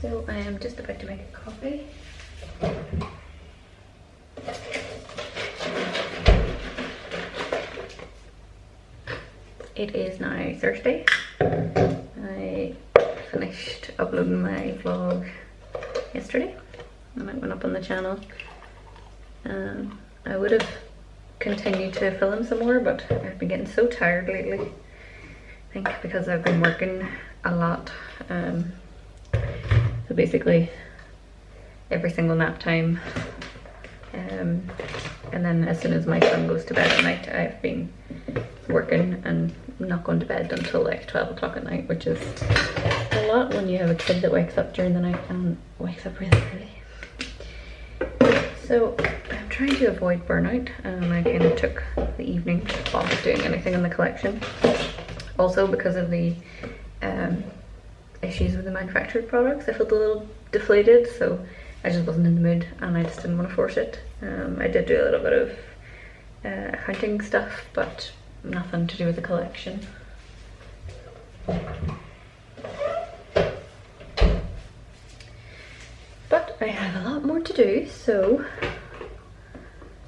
So I am just about to make a coffee. It is now Thursday. I finished uploading my vlog yesterday and it went up on the channel. I would have continued to film some more, but I've been getting so tired lately. I think because I've been working a lot. So basically every single nap time, and then as soon as my son goes to bed at night, I've been working and not going to bed until like 12 o'clock at night, which is a lot when you have a kid that wakes up during the night and wakes up really early. So I'm trying to avoid burnout, and I kind of took the evening off doing anything in the collection. Also because of the issues with the manufactured products, I felt a little deflated, so I just wasn't in the mood and I just didn't want to force it. I did do a little bit of accounting stuff, but nothing to do with the collection. But I have a lot more to do, so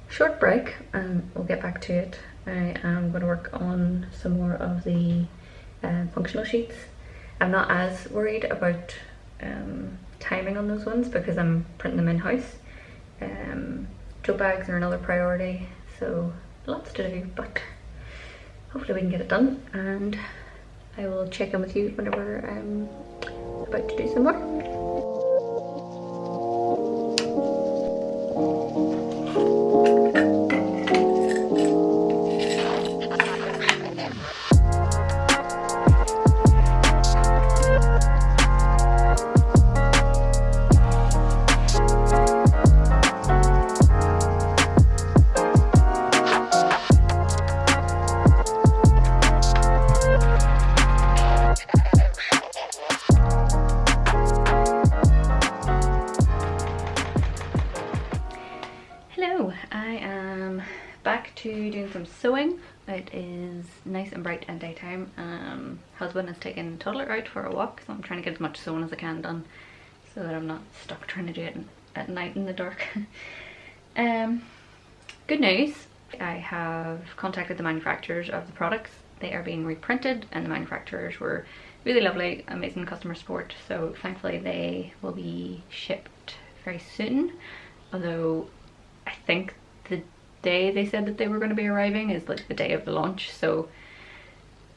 short break and we'll get back to it. I am going to work on some more of the functional sheets. I'm not as worried about timing on those ones because I'm printing them in-house. Tote bags are another priority, so lots to do, but hopefully we can get it done, and I will check in with you whenever I'm about to do some more. Doing some sewing. It is nice and bright and daytime. Husband has taken toddler out for a walk, so I'm trying to get as much sewing as I can done so that I'm not stuck trying to do it at night in the dark. Good news, I have contacted the manufacturers of the products. They are being reprinted and the manufacturers were really lovely, amazing customer support, so thankfully they will be shipped very soon, although I think the day they said that they were going to be arriving is like the day of the launch. So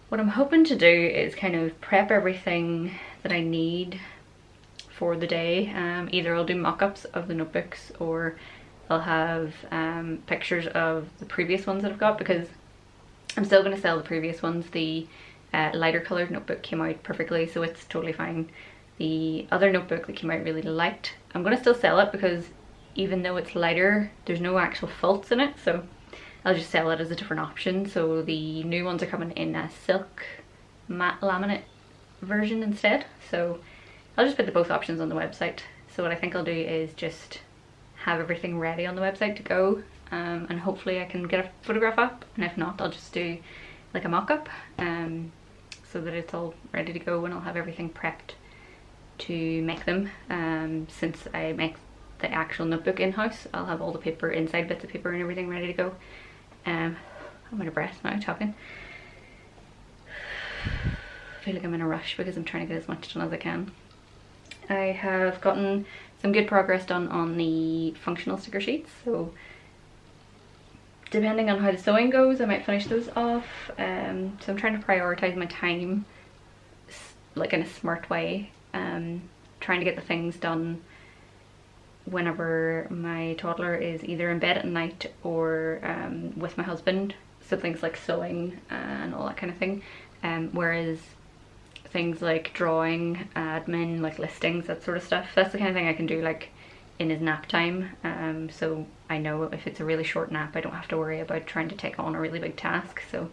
what I'm hoping to do is kind of prep everything that I need for the day. Either I'll do mock-ups of the notebooks or I'll have pictures of the previous ones that I've got, because I'm still going to sell the previous ones. The lighter coloured notebook came out perfectly, so it's totally fine. The other notebook that came out really light, I'm going to still sell it because even though it's lighter, there's no actual felts in it, so I'll just sell it as a different option. So the new ones are coming in a silk matte laminate version instead, so I'll just put the both options on the website. So what I think I'll do is just have everything ready on the website to go, and hopefully I can get a photograph up, and if not I'll just do like a mock-up so that it's all ready to go, and I'll have everything prepped to make them. Since I make the actual notebook in-house, I'll have all the paper, inside bits of paper and everything ready to go. I'm out of breath now talking. I feel like I'm in a rush because I'm trying to get as much done as I can. I have gotten some good progress done on the functional sticker sheets, so depending on how the sewing goes I might finish those off. So I'm trying to prioritize my time like in a smart way, trying to get the things done whenever my toddler is either in bed at night or with my husband, so things like sewing and all that kind of thing, whereas things like drawing, admin, like listings, that sort of stuff, that's the kind of thing I can do like in his nap time. So I know if it's a really short nap I don't have to worry about trying to take on a really big task, so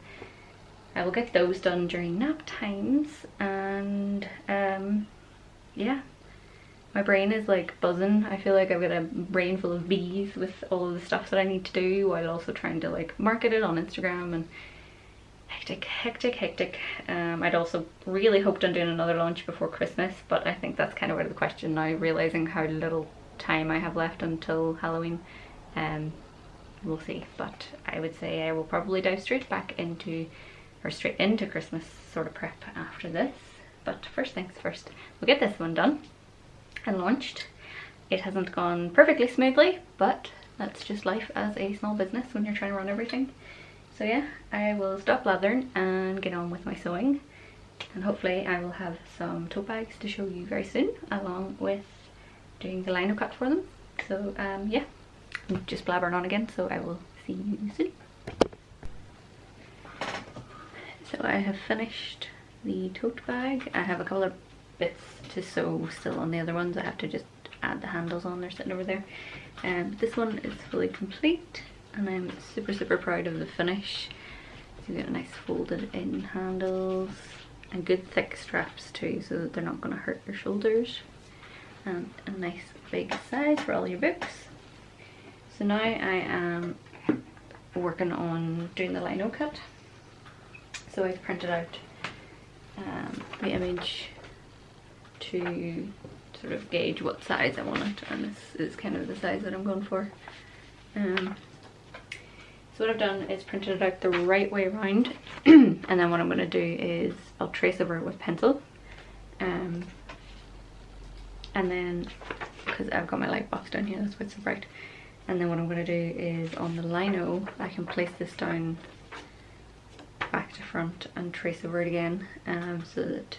I will get those done during nap times. And yeah, my brain is like buzzing. I feel like I've got a brain full of bees with all of the stuff that I need to do, while also trying to like market it on Instagram, and I hectic. I'd also really hoped on doing another launch before Christmas, but I think that's kind of out of the question now, realizing how little time I have left until Halloween. We'll see, but I would say I will probably dive straight into Christmas sort of prep after this. But first things first, we'll get this one done and launched. It hasn't gone perfectly smoothly, but that's just life as a small business when you're trying to run everything. So yeah, I will stop blathering and get on with my sewing, and hopefully I will have some tote bags to show you very soon, along with doing the lino cut for them. So yeah, I'm just blabbering on again, so I will see you soon. So I have finished the tote bag. I have a couple of bits to sew still on the other ones. I have to just add the handles on, they're sitting over there. This one is fully complete, and I'm super proud of the finish. So you get a nice folded in handles and good thick straps too, so that they're not going to hurt your shoulders, and a nice big size for all your books. So now I am working on doing the lino cut. So I've printed out the image to sort of gauge what size I want it, and this is kind of the size that I'm going for. So what I've done is printed it out the right way around, and then what I'm going to do is I'll trace over it with pencil, and then, because I've got my light box down here, that's why it's so bright, and then what I'm going to do is on the lino I can place this down back to front and trace over it again, so that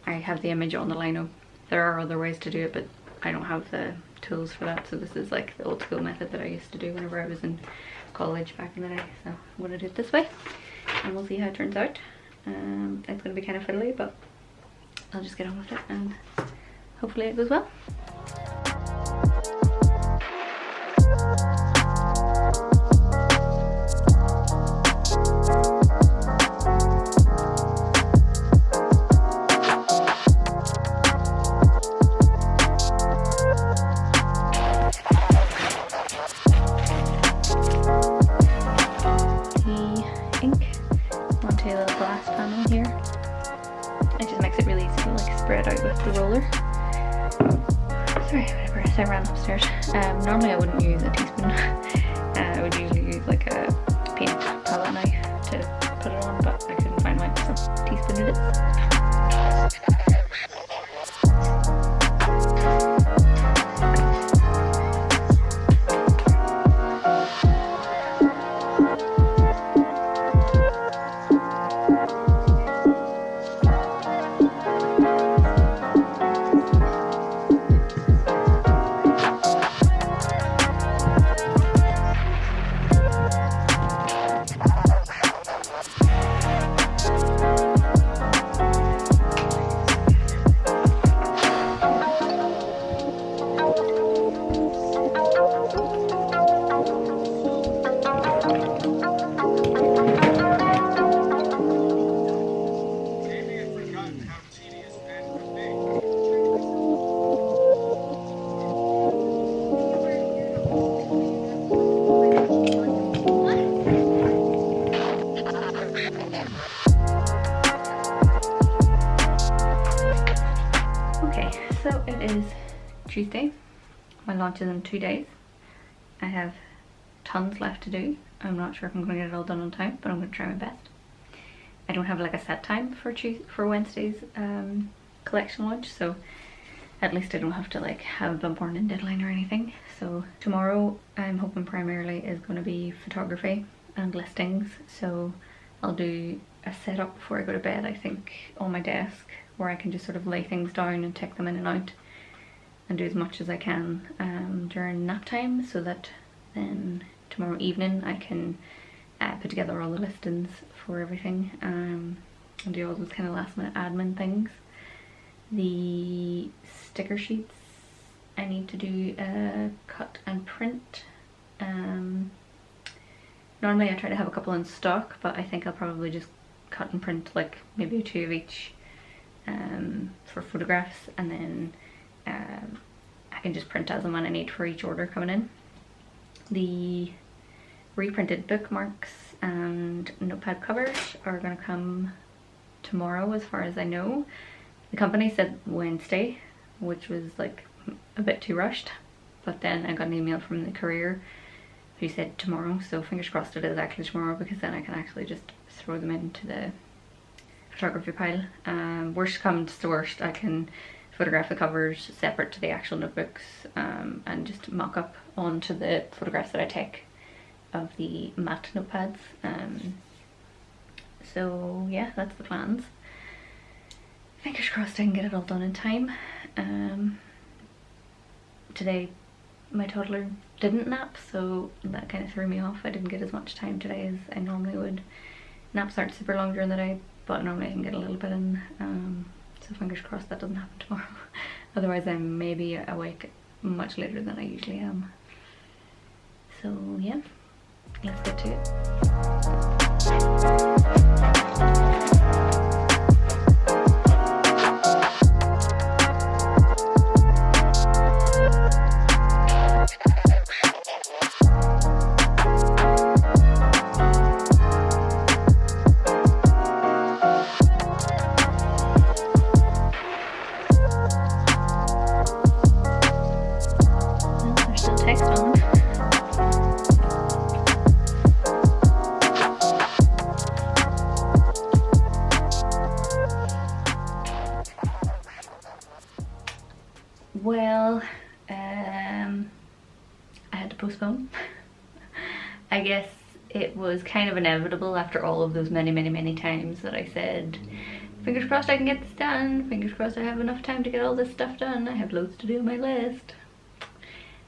I have the image on the lino. There are other ways to do it, but I don't have the tools for that, so this is like the old school method that I used to do whenever I was in college back in the day. So I'm going to do it this way, and we'll see how it turns out. It's going to be kind of fiddly, but I'll just get on with it, and hopefully it goes well. I ran upstairs. Normally I wouldn't use a teaspoon. I would usually use like a paint palette knife to put it on, but I couldn't find one, so teaspoon it is. So it is Tuesday. My launch is in 2 days. I have tons left to do. I'm not sure if I'm going to get it all done on time, but I'm going to try my best. I don't have like a set time for Wednesday's collection launch, so at least I don't have to like have a burning deadline or anything. So tomorrow I'm hoping primarily is going to be photography and listings. So I'll do a setup before I go to bed, I think, on my desk, where I can just sort of lay things down and take them in and out and do as much as I can during nap time, so that then tomorrow evening I can put together all the listings for everything and do all those kind of last minute admin things. The sticker sheets I need to do cut and print. Normally I try to have a couple in stock, but I think I'll probably just cut and print like maybe 2 of each for photographs, and then I can just print as and when I need for each order coming in. The reprinted bookmarks and notepad covers are gonna come tomorrow as far as I know. The company said Wednesday, which was like a bit too rushed, but then I got an email from the courier who said tomorrow, so fingers crossed it is actually tomorrow, because then I can actually just throw them into the photography pile. Worst comes to worst, I can photograph the covers separate to the actual notebooks, and just mock up onto the photographs that I take of the matte notepads. So yeah, that's the plans. Fingers crossed I can get it all done in time. Today my toddler didn't nap, so that kind of threw me off. I didn't get as much time today as I normally would. Naps aren't super long during the day, but normally I can get a little bit in, so fingers crossed that doesn't happen tomorrow. Otherwise I may be awake much later than I usually am. So yeah, let's get to it. Well, I had to postpone. I guess it was kind of inevitable after all of those many times that I said, fingers crossed I can get this done, fingers crossed I have enough time to get all this stuff done, I have loads to do on my list.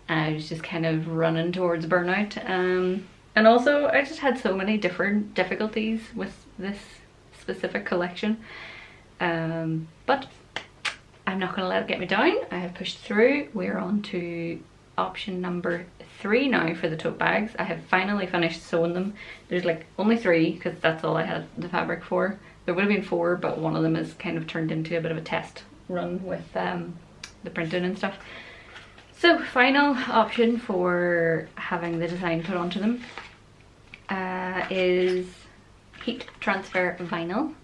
And I was just kind of running towards burnout. And also I just had so many different difficulties with this specific collection. But I'm not going to let it get me down. I have pushed through. We're on to option number 3 now for the tote bags. I have finally finished sewing them. There's like only 3 because that's all I had the fabric for. There would have been 4, but one of them is kind of turned into a bit of a test run with the printing and stuff. So final option for having the design put onto them is heat transfer vinyl.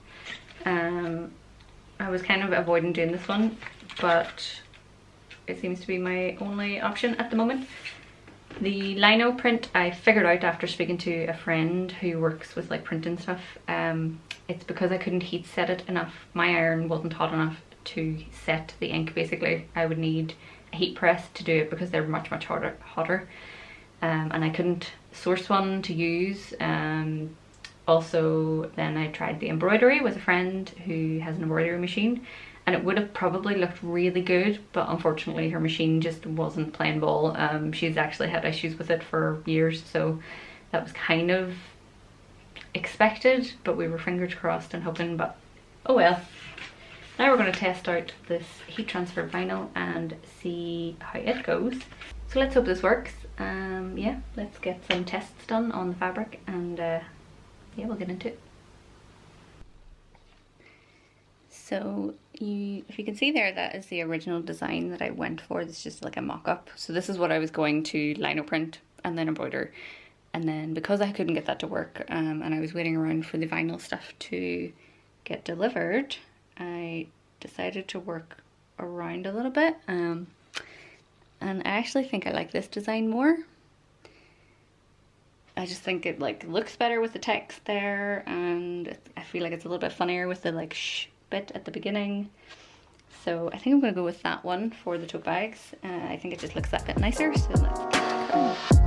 I was kind of avoiding doing this one, but it seems to be my only option at the moment. The lino print I figured out after speaking to a friend who works with like printing stuff. It's because I couldn't heat set it enough. My iron wasn't hot enough to set the ink basically. I would need a heat press to do it because they're much hotter. And I couldn't source one to use. Also, then I tried the embroidery with a friend who has an embroidery machine, and it would have probably looked really good, but unfortunately her machine just wasn't playing ball. She's actually had issues with it for years, so that was kind of expected, but we were fingers crossed and hoping, but oh well. Now we're going to test out this heat transfer vinyl and see how it goes. So let's hope this works. Yeah, let's get some tests done on the fabric, and yeah, we'll get into it. So if you can see there, that is the original design that I went for. This is just like a mock-up. So this is what I was going to lino print and then embroider. And then because I couldn't get that to work, and I was waiting around for the vinyl stuff to get delivered, I decided to work around a little bit. And I actually think I like this design more. I just think it like looks better with the text there, and I feel like it's a little bit funnier with the like shh bit at the beginning. So I think I'm gonna go with that one for the tote bags. I think it just looks that bit nicer, so let's get going.